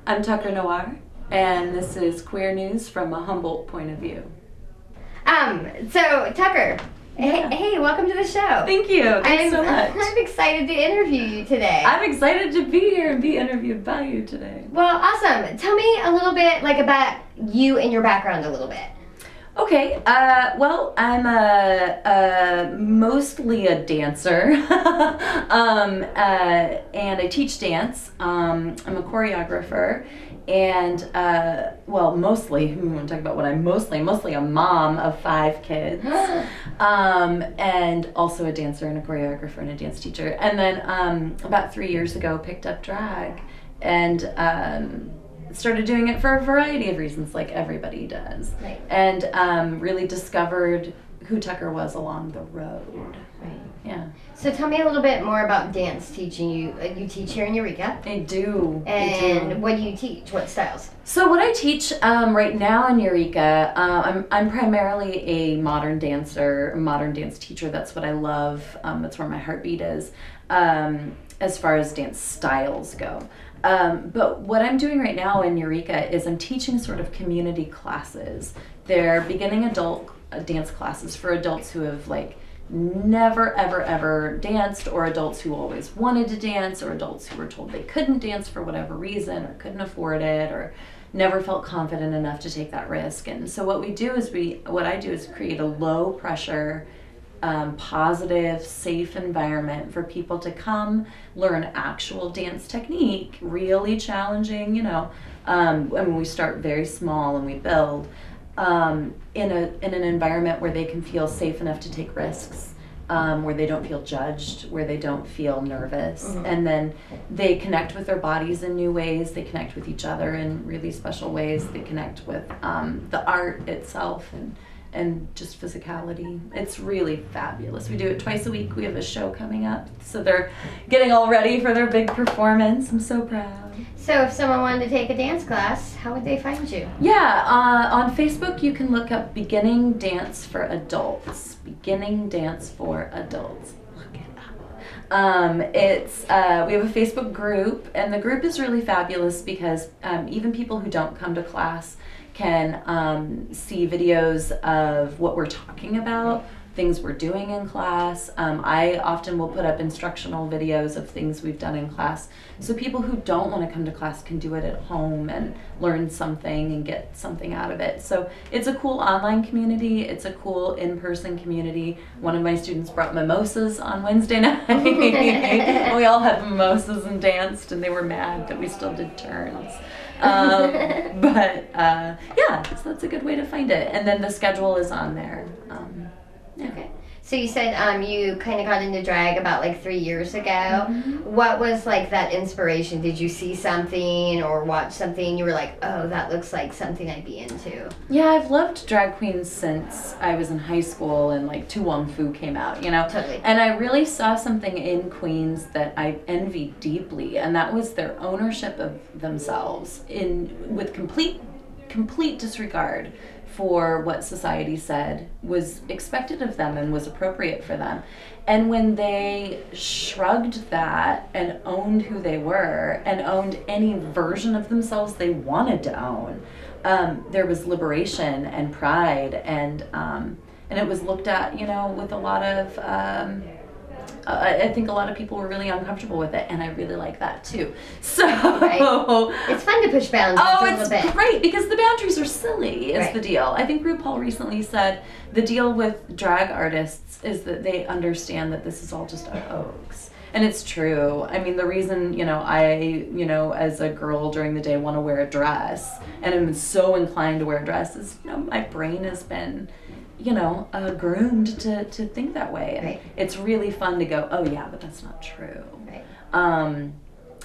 I'm Tucker Noir, and this is queer news from a Humboldt point of view. So Tucker, Yeah. hey, welcome to the show. Thank you. Thanks so much. I'm excited to interview you today. I'm excited to be here and be interviewed by you today. Well, awesome. Tell me a little bit, about you and your background a little bit. Okay, well, I'm mostly a dancer, and I teach dance. I'm a choreographer, and, mostly, we want to talk about what I'm mostly a mom of 5 kids, and also a dancer and a choreographer and a dance teacher. And then, about 3 years ago, picked up drag, and, started doing it for a variety of reasons, like everybody does. Right. And really discovered who Tucker was along the road. Right. Yeah. So tell me a little bit more about dance teaching. You teach here in Eureka. I do. And what do you teach? What styles? So what I teach right now in Eureka, I'm primarily a modern dancer, a modern dance teacher. That's what I love. That's where my heartbeat is, as far as dance styles go. But what I'm doing right now in Eureka is I'm teaching sort of community classes. They're beginning adult dance classes for adults who have never ever danced, or adults who always wanted to dance, or adults who were told they couldn't dance for whatever reason, or couldn't afford it, or never felt confident enough to take that risk. And so what I do is create a low pressure, positive, safe environment for people to come learn actual dance technique, really challenging, we start very small and we build, in an environment where they can feel safe enough to take risks, where they don't feel judged, where they don't feel nervous. Mm-hmm. And then they connect with their bodies in new ways, they connect with each other in really special ways, they connect with the art itself and just physicality. It's really fabulous. We do it twice a week. We have a show coming up, so they're getting all ready for their big performance. I'm so proud. So if someone wanted to take a dance class, how would they find you? Yeah, on Facebook you can look up Beginning Dance for Adults. Beginning Dance for Adults. Look it up. We have a Facebook group, and the group is really fabulous because even people who don't come to class can see videos of what we're talking about, things we're doing in class. I often will put up instructional videos of things we've done in class, so people who don't want to come to class can do it at home and learn something and get something out of it. So it's a cool online community, it's a cool in-person community. One of my students brought mimosas on Wednesday night. We all had mimosas and danced, and they were mad that we still did turns. So that's a good way to find it. And then the schedule is on there. Yeah. Okay. So you said you kind of got into drag about 3 years ago. Mm-hmm. What was that inspiration? Did you see something or watch something you were like, oh, that looks like something I'd be into? Yeah, I've loved drag queens since I was in high school and Tu Wong Fu came out, Totally. And I really saw something in queens that I envied deeply, and that was their ownership of themselves with complete disregard for what society said was expected of them and was appropriate for them. And when they shrugged that and owned who they were and owned any version of themselves they wanted to own, there was liberation and pride, and it was looked at, with a lot of I think a lot of people were really uncomfortable with it, and I really like that too. So right. It's fun to push boundaries a little bit. It's great because the boundaries are silly is right. the deal. I think RuPaul recently said the deal with drag artists is that they understand that this is all just a hoax. And it's true. I mean, the reason, I, as a girl during the day want to wear a dress and I'm so inclined to wear a dress is, my brain has been groomed to think that way. And right. It's really fun to go, oh yeah, but that's not true. Right.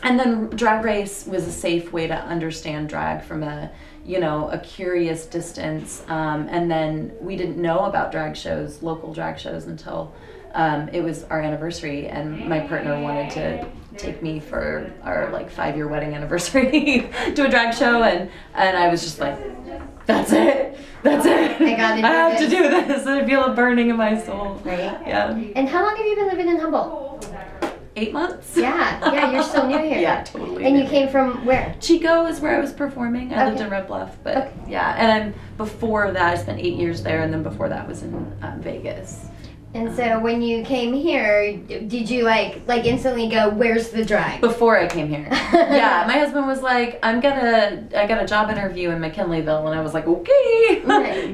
And then Drag Race was a safe way to understand drag from a curious distance. And then we didn't know about local drag shows until it was our anniversary, and my partner wanted to take me for our 5-year wedding anniversary to a drag show, and I was just like, that's it. I have to do this. I feel a burning in my soul. Right. Yeah. And how long have you been living in Humboldt? 8 months. Yeah, you're still new here. Yeah, totally. And you came from where? Chico is where I was performing. I lived in Red Bluff, but yeah. And before that, I spent 8 years there, and then before that was in Vegas. And so when you came here, did you like instantly go, where's the drag? Before I came here. Yeah, my husband was like, I got a job interview in McKinleyville, and I was like, okay,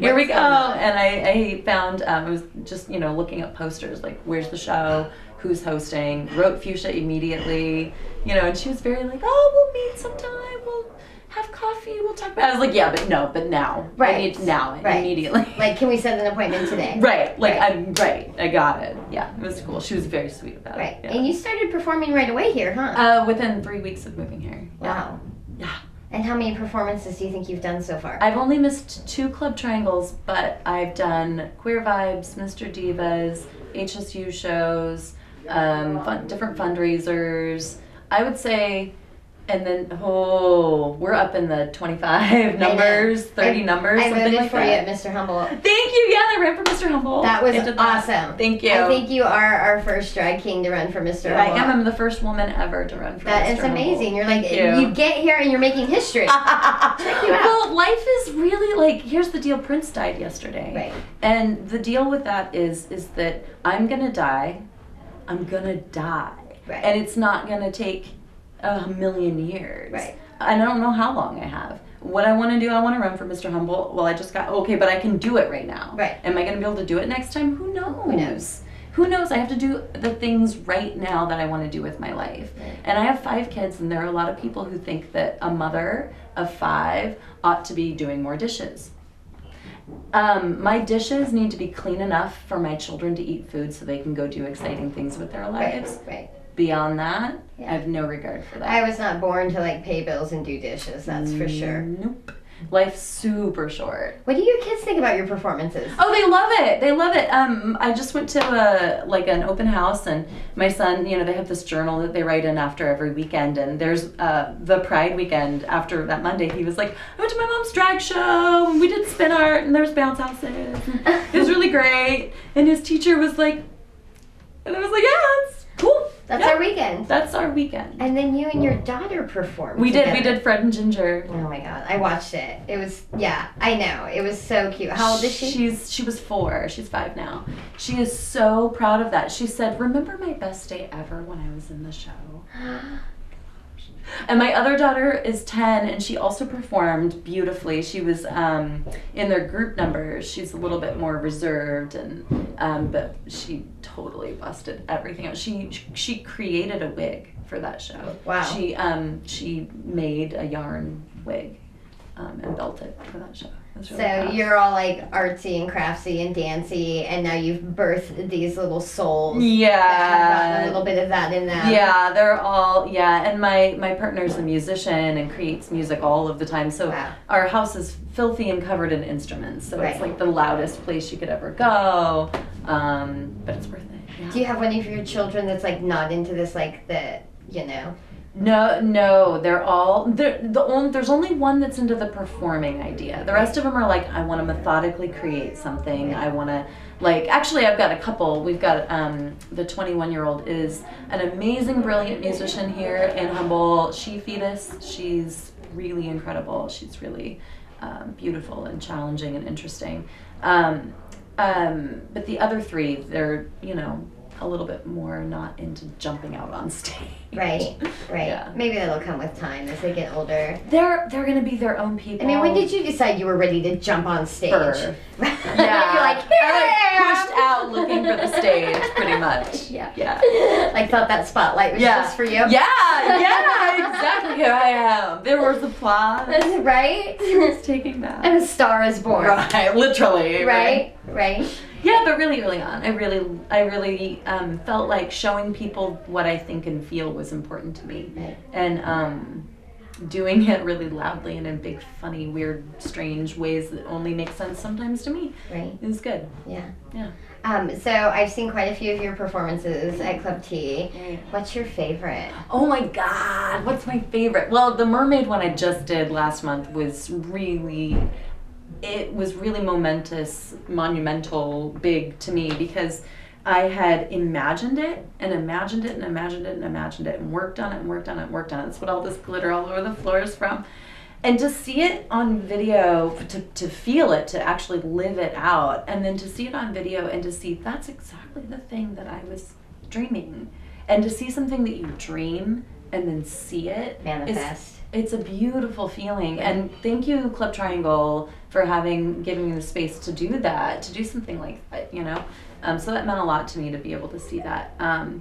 here we go. And I found, I was just, looking up posters, like, where's the show, who's hosting, wrote Fuchsia immediately, and she was very like, oh, we'll meet sometime, we'll have coffee, we'll talk about it. I was like, yeah, but now. Right. I need now, immediately. Like, can we set an appointment today? Right. Like, I got it. Yeah, it was cool. She was very sweet about it. Yeah. And you started performing right away here, huh? Within 3 weeks of moving here. Yeah. Wow. Yeah. And how many performances do you think you've done so far? I've only missed 2 Club Triangles, but I've done Queer Vibes, Mr. Divas, HSU shows, different fundraisers. I would say, and then, we're up in the 25 numbers, 30 numbers, something like that. I voted for you at Mr. Humboldt. Thank you. Yeah, I ran for Mr. Humboldt. That was awesome. Thank you. I think you are our first drag king to run for Mr. Humboldt. I am. I'm the first woman ever to run for Mr. Humboldt. That is amazing. You're like, you get here and you're making history. Check you out. Well, life is really here's the deal. Prince died yesterday. Right. And the deal with that is that I'm going to die. I'm going to die. Right. And it's not going to take a million years. Right. And I don't know how long I have. What I want to do, I want to run for Mr. Humboldt. Well, I just got, but I can do it right now. Right. Am I going to be able to do it next time? Who knows? Who knows? I have to do the things right now that I want to do with my life. Right. And I have 5 kids, and there are a lot of people who think that a mother of 5 ought to be doing more dishes. My dishes need to be clean enough for my children to eat food so they can go do exciting things with their lives. Right. Beyond that, I have no regard for that. I was not born to pay bills and do dishes, that's for sure. Nope. Life's super short. What do your kids think about your performances? Oh, they love it. They love it. I just went to an open house, and my son, they have this journal that they write in after every weekend, and there's the Pride weekend after that Monday. He was like, I went to my mom's drag show, and we did spin art, and there's bounce houses. It was really great. And his teacher was like, and I was like, yeah, it's cool. That's our weekend. That's our weekend. And then you and your daughter performed We together. did. We did Fred and Ginger. Oh my God. I watched it. It was, I know. It was so cute. How old is she? She was 4. She's 5 now. She is so proud of that. She said, remember my best day ever when I was in the show? And my other daughter is 10, and she also performed beautifully. She was in their group numbers. She's a little bit more reserved, and but she totally busted everything out. She created a wig for that show. Wow. She made a yarn wig and built it for that show. Really so you're all artsy and craftsy and dancey, and now you've birthed these little souls. Yeah. That have got a little bit of that in them. Yeah, they're all, and my partner's a musician and creates music all of the time. So our house is filthy and covered in instruments. So it's the loudest place you could ever go. But it's worth it. Yeah. Do you have one of your children that's not into this, No, they're all there's only one that's into the performing idea. The rest of them are I want to methodically create something. I want to actually I've got a couple. We've got the 21-year-old is an amazing, brilliant musician here in Humboldt. She Fetus. She's really incredible. She's really beautiful and challenging and interesting. But the other 3, they're a little bit more not into jumping out on stage. Right. Yeah. Maybe that'll come with time as they get older. They're going to be their own people. I mean, when did you decide you were ready to jump on stage? Yeah. You're like, here I pushed out looking for the stage, pretty much. Yeah. Thought that spotlight was just for you. Yeah, exactly. Here I am. There was applause. Right? It's taking that. And a star is born. Right, literally. Right. Yeah, but really early on, I really felt like showing people what I think and feel was important to me, and doing it really loudly and in big, funny, weird, strange ways that only make sense sometimes to me. Right. It was good. Yeah. Yeah. So I've seen quite a few of your performances at Club T. Right. What's your favorite? Oh my God, what's my favorite? Well, the Mermaid one I just did last month was really. It was really monumental, big to me because I had imagined it and imagined it and imagined it and imagined it and worked on it and worked on it and worked on it. That's what all this glitter all over the floor is from. And to see it on video, to feel it, to actually live it out, and then to see it on video and to see that's exactly the thing that I was dreaming. And to see something that you dream and then see it. Manifest. It's a beautiful feeling. And thank you, Club Triangle, for giving me the space to do that, to do something like that, you know? So that meant a lot to me to be able to see that. I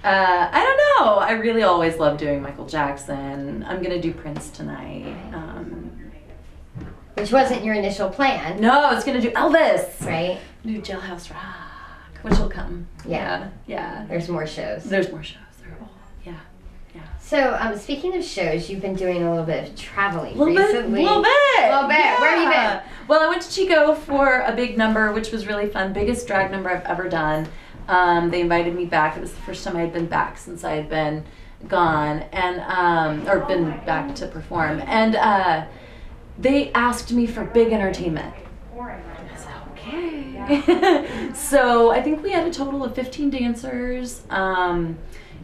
don't know. I really always love doing Michael Jackson. I'm going to do Prince tonight. Which wasn't your initial plan. No, I was going to do Elvis. Right? Do Jailhouse Rock, which will come. Yeah. Yeah. There's more shows. There's more shows. Yeah. So, speaking of shows, you've been doing a little bit of traveling Little recently. bit. Yeah. Where have you been? Well, I went to Chico for a big number, which was really fun. Biggest drag number I've ever done. They invited me back. It was the first time I had been back since I had been gone and or been back to perform. And they asked me for big entertainment. I said, okay. So I think we had a total of 15 dancers.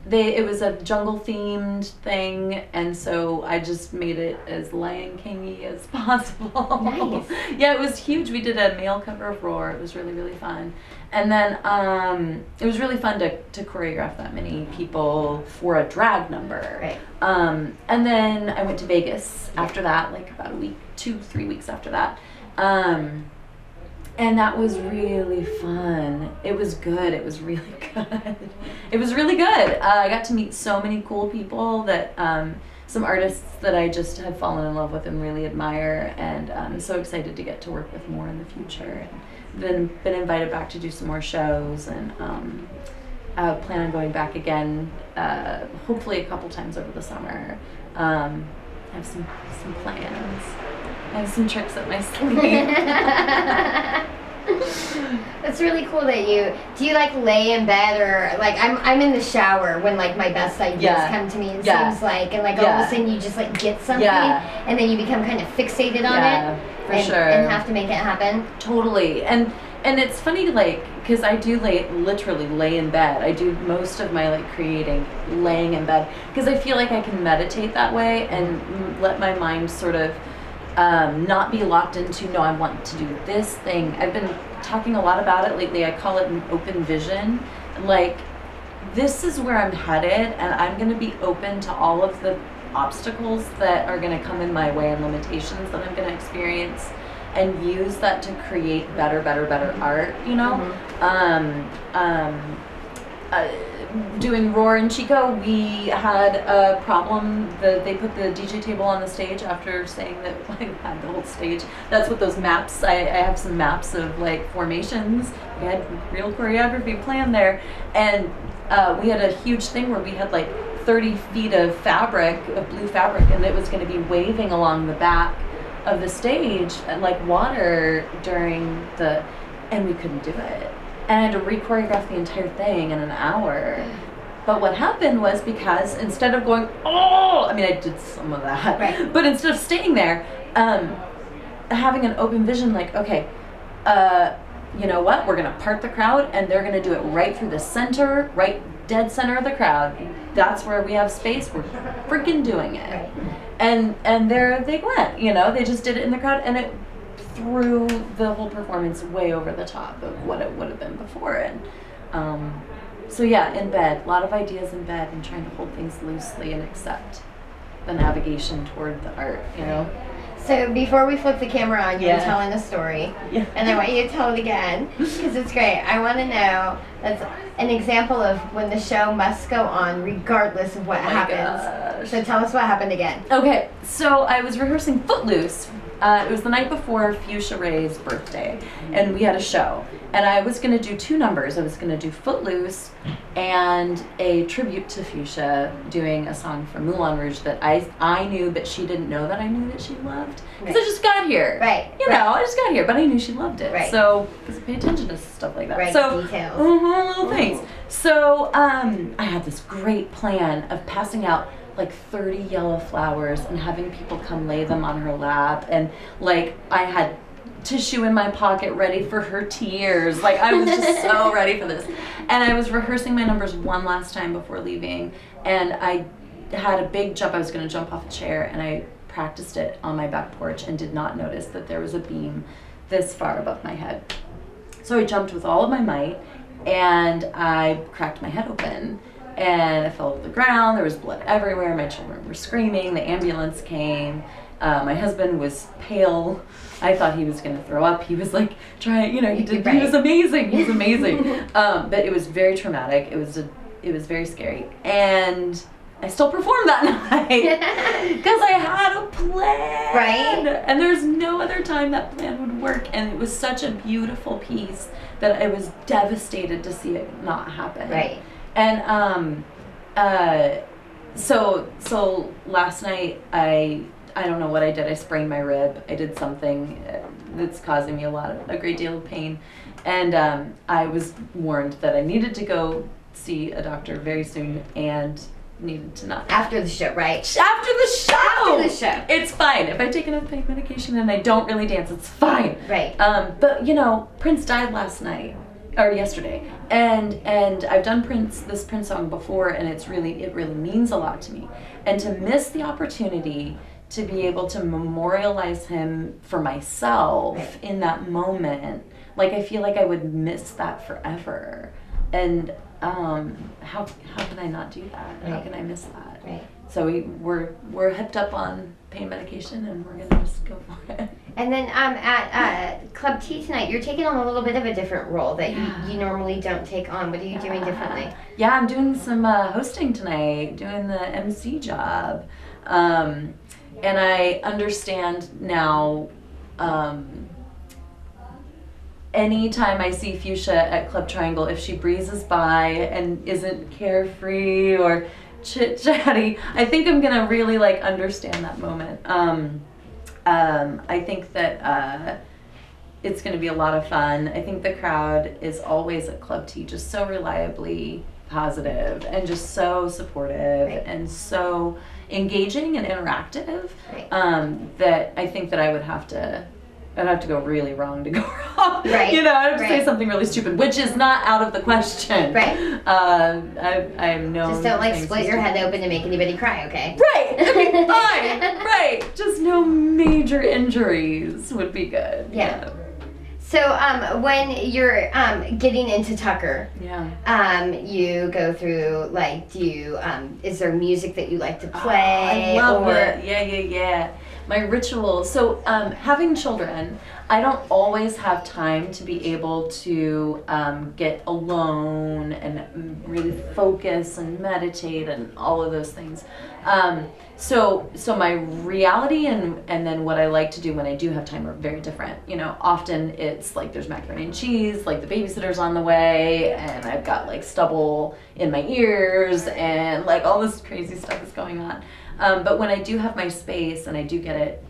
It was a jungle themed thing, and so I just made it as Lion King-y as possible. Nice. Yeah, it was huge. We did a male cover of Roar. It was really, really fun. And then it was really fun to choreograph that many people for a drag number. Right. And then I went to Vegas after that, like about a week, 2-3 weeks after that. And that was really fun. It was good. It was really good. It was really good. I got to meet so many cool people that some artists that I just have fallen in love with and really admire, and I'm so excited to get to work with more in the future. And been invited back to do some more shows, and I plan on going back again, hopefully a couple times over the summer. I have some plans. I have some tricks up my sleeve. It's really cool that do you like lay in bed, or like I'm in the shower when like my best ideas come to me, it seems like, and like all of a sudden you just like get something and then you become kind of fixated on it and have to make it happen. Totally. And it's funny, like, because I do literally lay in bed. I do most of my like creating laying in bed because I feel like I can meditate that way and let my mind sort of not be locked into, no, I want to do this thing. I've been talking a lot about it lately. I call it an open vision. Like, this is where I'm headed, and I'm going to be open to all of the obstacles that are going to come in my way and limitations that I'm going to experience, and use that to create better art, you know? Doing Roar in Chico, we had a problem. They put the DJ table on the stage after saying that I had the whole stage. That's what those maps, I have some maps of like formations. We had real choreography planned there. And we had a huge thing where we had like 30 feet of fabric, of blue fabric, and it was going to be waving along the back of the stage like water and we couldn't do it. And I had to re-choreograph the entire thing in an hour. But what happened was, because instead of going, I did some of that. Right. But instead of staying there, having an open vision, like, okay, you know what? We're going to part the crowd, and they're going to do it right through the center, right dead center of the crowd. That's where we have space. We're freaking doing it. Right. And there they went, you know? They just did it in the crowd, and it threw the whole performance way over the top of what it would have been before. And so yeah, in bed, a lot of ideas in bed, and trying to hold things loosely and accept the navigation toward the art, you know? So before we flip the camera on, you were telling a story, and I want you to tell it again, because it's great. I want to know, that's an example of when the show must go on regardless of what happens. Gosh. So tell us what happened again. Okay, so I was rehearsing Footloose. It was the night before Fuchsia Ray's birthday, and we had a show. And I was going to do 2 numbers. I was going to do Footloose and a tribute to Fuchsia, doing a song from Moulin Rouge that I knew, but she didn't know that I knew that she loved. Because I just got here. Right. You know, I just got here, but I knew she loved it. Right. So, because I pay attention to stuff like that. Right, so, details. Little things. So, I had this great plan of passing out like 30 yellow flowers and having people come lay them on her lap, and like I had tissue in my pocket ready for her tears. Like, I was just so ready for this. And I was rehearsing my numbers one last time before leaving, and I had a big jump. I was going to jump off a chair, and I practiced it on my back porch and did not notice that there was a beam this far above my head. So I jumped with all of my might, and I cracked my head open, and I fell to the ground. There was blood everywhere. My children were screaming. The ambulance came. My husband was pale. I thought he was going to throw up. He was like trying, he was amazing. He was amazing. But it was very traumatic. It was very scary. And I still performed that night because I had a plan. Right. And there's no other time that plan would work. And it was such a beautiful piece that I was devastated to see it not happen. Right. And so last night I don't know what I did. I sprained my rib. I did something that's causing me a great deal of pain. And I was warned that I needed to go see a doctor very soon and needed to not. After the show, right? After the show! After the show. It's fine. If I take enough pain medication and I don't really dance, it's fine. Right. But, Prince died last night. Or yesterday. And I've done this Prince song before, and it really means a lot to me. And to miss the opportunity to be able to memorialize him for myself in that moment, like, I feel like I would miss that forever. And how can I not do that? Right. How can I miss that? Right. So we're hooked up on pain medication, and we're gonna just go for it. And then at Club T tonight, you're taking on a little bit of a different role that you normally don't take on. What are you doing differently? Yeah, I'm doing some hosting tonight, doing the MC job. And I understand now, anytime I see Fuchsia at Club Triangle, if she breezes by and isn't carefree or chit-chatty, I think I'm gonna really understand that moment. I think that it's going to be a lot of fun. I think the crowd is always at Club T just so reliably positive and just so supportive and so engaging and interactive that I think that I'd have to go really wrong to go wrong. Right. I'd have to say something really stupid, which is not out of the question. Right. I'm no. Just don't split your head open to make anybody cry, okay? Right. I mean, fine. Right. Just no major injuries would be good. Yeah. So when you're getting into Tucker, you go through is there music that you like to play? I love it. Yeah. My ritual. So having children, I don't always have time to be able to get alone and really focus and meditate and all of those things. So my reality and then what I like to do when I do have time are very different. Often it's there's macaroni and cheese, the babysitter's on the way, and I've got stubble in my ears, and all this crazy stuff is going on. But when I do have my space, and I do get it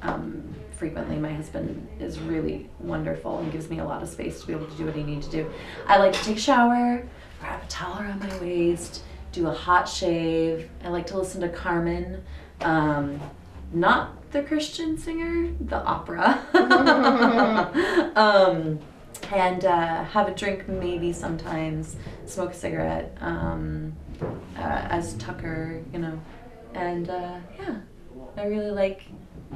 frequently, my husband is really wonderful and gives me a lot of space to be able to do what I need to do. I like to take a shower, wrap a towel around my waist, do a hot shave. I like to listen to Carmen, not the Christian singer, the opera. And have a drink maybe sometimes, smoke a cigarette as Tucker, And I really like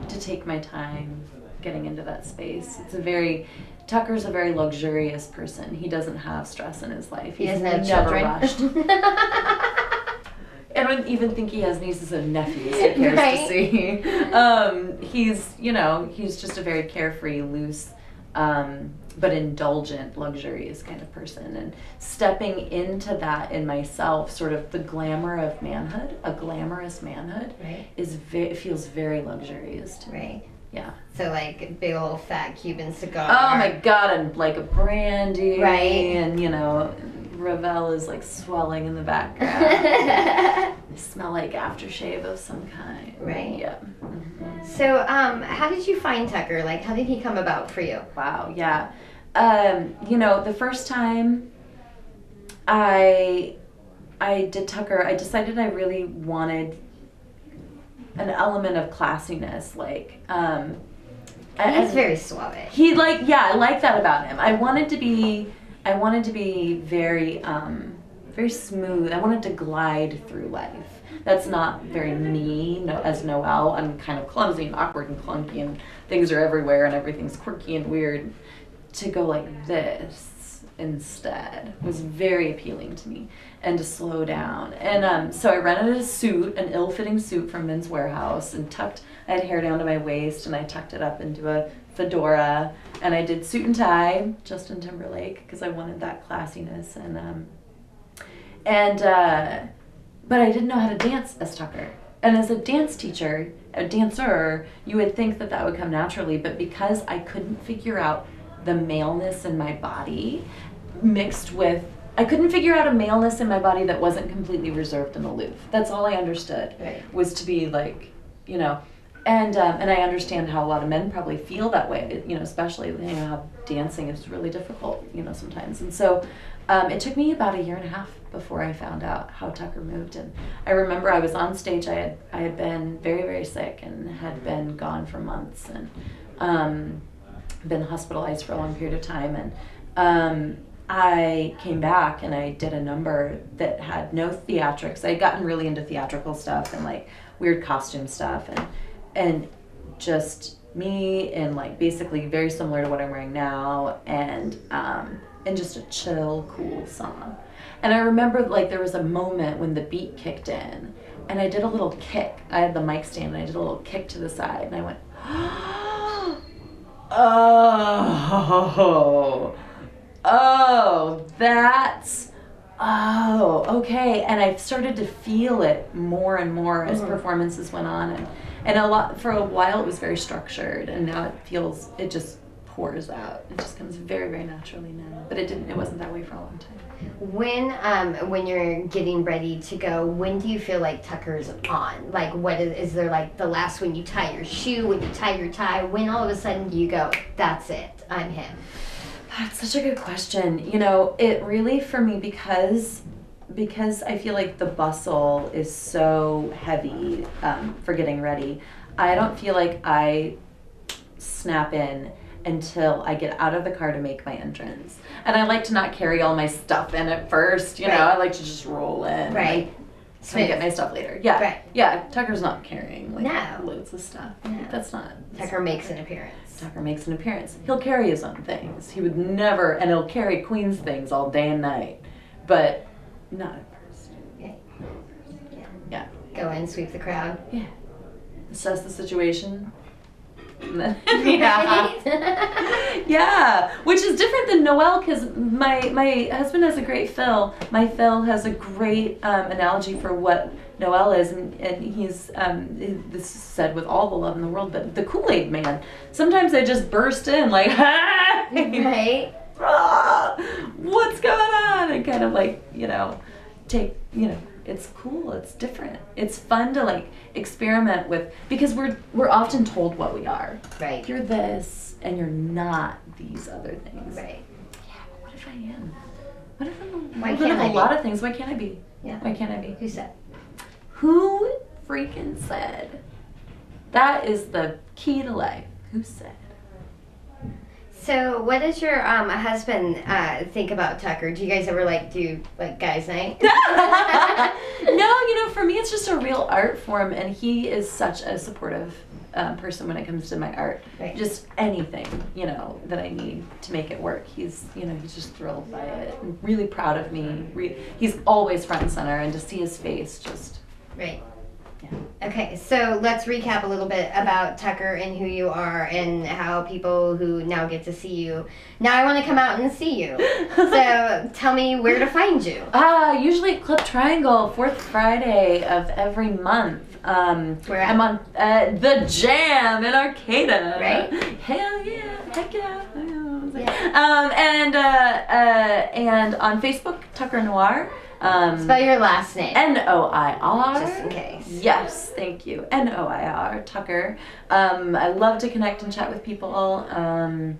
to take my time getting into that space. Tucker's a very luxurious person. He doesn't have stress in his life. He's never rushed. I don't even think he has nieces and nephews he cares to see. He's just a very carefree, loose, but indulgent, luxurious kind of person. And stepping into that in myself, sort of the glamour of manhood, a glamorous manhood, feels very luxurious to me. Yeah. So big old fat Cuban cigar. Oh my God, and a brandy. Right. And Ravel is swelling in the background. They smell like aftershave of some kind. Right. Yeah. Mm-hmm. So how did you find Tucker? How did he come about for you? Wow, yeah. The first time I did Tucker, I decided I really wanted an element of classiness. He's very suave. He I like that about him. I wanted to be very, very smooth. I wanted to glide through life. That's not very me, as Noel. I'm kind of clumsy and awkward and clunky, and things are everywhere, and everything's quirky and weird. To go like this instead was very appealing to me, and to slow down. And so I rented a suit, an ill-fitting suit from Men's Warehouse, and I had hair down to my waist, and I tucked it up into a fedora, and I did suit and tie, Justin Timberlake, because I wanted that classiness, but I didn't know how to dance as Tucker. And as a dance teacher, a dancer, you would think that would come naturally, but because I couldn't figure out the maleness in my body I couldn't figure out a maleness in my body that wasn't completely reserved and aloof. That's all I understood, was to be like, and I understand how a lot of men probably feel that way, especially, how dancing is really difficult, sometimes. And so it took me about 1.5 years before I found out how Tucker moved. And I remember I was on stage, I had been very, very sick and had been gone for months and been hospitalized for a long period of time. And I came back and I did a number that had no theatrics. I had gotten really into theatrical stuff and like weird costume stuff and just me and like basically very similar to what I'm wearing now and just a chill, cool song. And I remember like there was a moment when the beat kicked in and I did a little kick. I had the mic stand and I did a little kick to the side and I went, okay. And I started to feel it more and more as performances went on. And for a while it was very structured, and now it just pours out. It just comes very, very naturally now. But it wasn't that way for a long time. When you're getting ready to go, when do you feel like Tucker's on? Like, what is there like the last when you tie your shoe, when you tie your tie, when all of a sudden do you go, that's it, I'm him? That's such a good question. It really, for me, because I feel like the bustle is so heavy for getting ready, I don't feel like I snap in until I get out of the car to make my entrance. And I like to not carry all my stuff in at first, I like to just roll in. Right. So I get my stuff later. Yeah. Right. Yeah, Tucker's not carrying loads of stuff. No. That's not. Tucker makes an appearance. Tucker makes an appearance. He'll carry his own things. He would never, and he'll carry Queen's things all day and night, but not at first. Yeah. Go in, sweep the crowd. Yeah. Assess the situation. Yeah. Yeah, which is different than Noel, because my husband has a great Phil. My Phil has a great analogy for what Noel is, and he's this is said with all the love in the world, but the Kool-Aid man. Sometimes I just burst in like, right? What's going on? And kind of like take it's cool, it's different, it's fun to like experiment with, because we're often told what we are. Right. You're this and you're not these other things. Right. Yeah, but what if I am? What if I'm why can't I a lot of things? Why can't I be? Yeah. Why can't I be? Who said? Who freaking said? That is the key to life. Who said? So, what does your husband think about Tucker? Do you guys ever do guys' night? No, for me it's just a real art form, and he is such a supportive person when it comes to my art. Right. Just anything, that I need to make it work. He's just thrilled by it. I'm really proud of me. He's always front and center, and to see his face just. Right. Yeah. Okay, so let's recap a little bit about Tucker and who you are and how people who now get to see you. Now I want to come out and see you. So tell me where to find you. Usually at Club Triangle, 4th Friday of every month. Where at? I'm on The Jam in Arcata. Right? Hell yeah. Heck yeah. Yeah. And on Facebook, Tucker Noir. Spell your last name. Noir. Just in case. Yes, thank you. Noir, Tucker. I love to connect and chat with people. Yeah.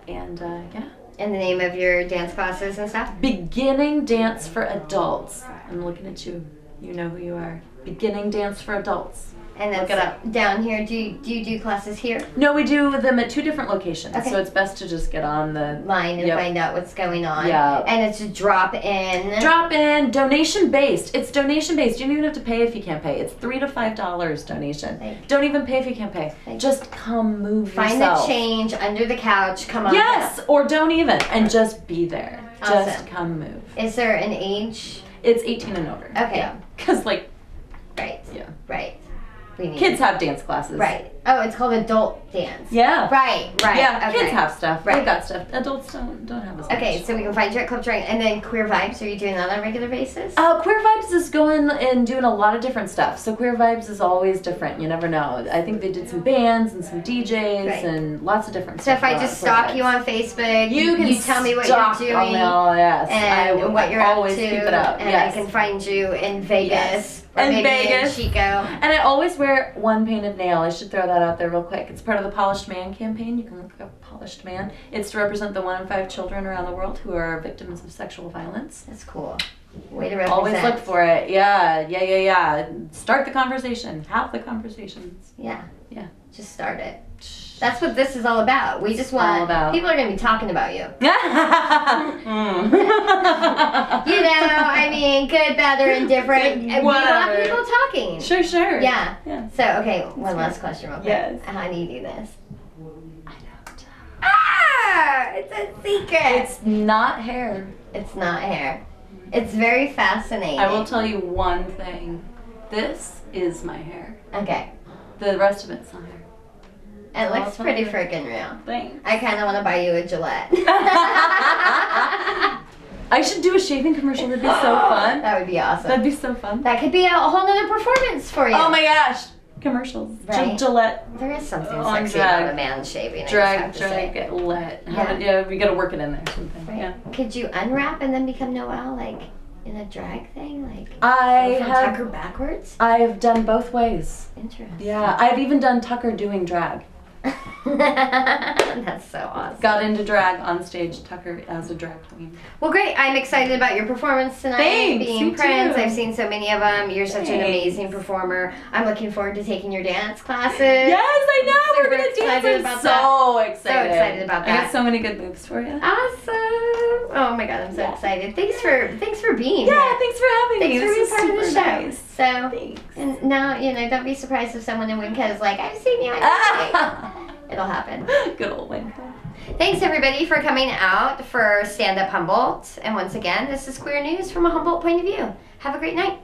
And the name of your dance classes and stuff? Beginning Dance for Adults. I'm looking at you. You know who you are. Beginning Dance for Adults. And that's look it up. Down here. Do you do classes here? No, we do them at 2 different locations. Okay. So it's best to just get on the line and find out what's going on. Yeah. And it's a drop in. Drop in, donation based. It's donation based. You don't even have to pay if you can't pay. It's $3 to $5 donation. Don't even pay if you can't pay. Just come move Find yourself. the change under the couch. Come on. Yes, or don't even, and just be there. Awesome. Just come move. Is there an age? It's 18 and over. Okay. Yeah. Because right. Yeah. Right. We need Kids have dance classes. Right. Oh, it's called adult dance. Yeah. Right. Yeah. Okay. Kids have stuff. Right. They've got stuff. Adults don't have as much. Okay, so we can find you at Club Drink. And then Queer Vibes, are you doing that on a regular basis? Queer Vibes is going and doing a lot of different stuff. So Queer Vibes is always different. You never know. I think they did some bands and some DJs and lots of different stuff. So if I just stalk you on Facebook, you tell me what you're doing. Yes. And what you're always up to. Keep it up. And Yes. I can find you in Vegas. Yes. Or In maybe Vegas. in Chico. And I always wear one painted nail. I should throw that out there real quick. It's part of the Polished Man campaign. You can look up Polished Man. It's to represent the 1 in 5 children around the world who are victims of sexual violence. That's cool. Way to represent. Always look for it. Yeah. Start the conversation. Have the conversations. Yeah. Yeah. Just start it. That's what this is all about. We just want people are going to be talking about you. You know, I mean, good, bad, or indifferent. We want people talking. Sure. Yeah. So, okay, one last question real quick. Yes. How do you do this? I don't. Ah! It's a secret. It's not hair. It's not hair. It's very fascinating. I will tell you one thing. This is my hair. Okay. The rest of it's not hair. It looks pretty freaking real. Thanks. I kind of want to buy you a Gillette. I should do a shaving commercial. That'd be so fun. That would be awesome. That'd be so fun. That could be a whole nother performance for you. Oh my gosh. Commercials. Right. Gillette. There is something On sexy drag. about a man shaving. Drag, Gillette. Yeah, we gotta work it in there sometime. Right. Yeah. Could you unwrap and then become Noel, like in a drag thing, like I from have. Tucker backwards? I've done both ways. Interesting. Yeah, I've even done Tucker doing drag. That's so awesome. Got into drag on stage, Tucker as a drag queen. Well, great. I'm excited about your performance tonight. Thanks, Being me Prince. too. I've seen so many of them. You're such an amazing performer. I'm looking forward to taking your dance classes. Yes, I know. We're Super gonna dance. excited I'm about so that. excited. So excited about I that. got so many good moves for you. Awesome. Oh my God, I'm so excited. Thanks for being here. Yeah, thanks for having me. Thanks for being part of the show. Nice. So, Thanks. and now, don't be surprised if someone in Winca is like, I've seen you on TV. It'll happen. Good old Winca. Thanks everybody for coming out for Stand Up Humboldt. And once again, this is Queer News from a Humboldt point of view. Have a great night.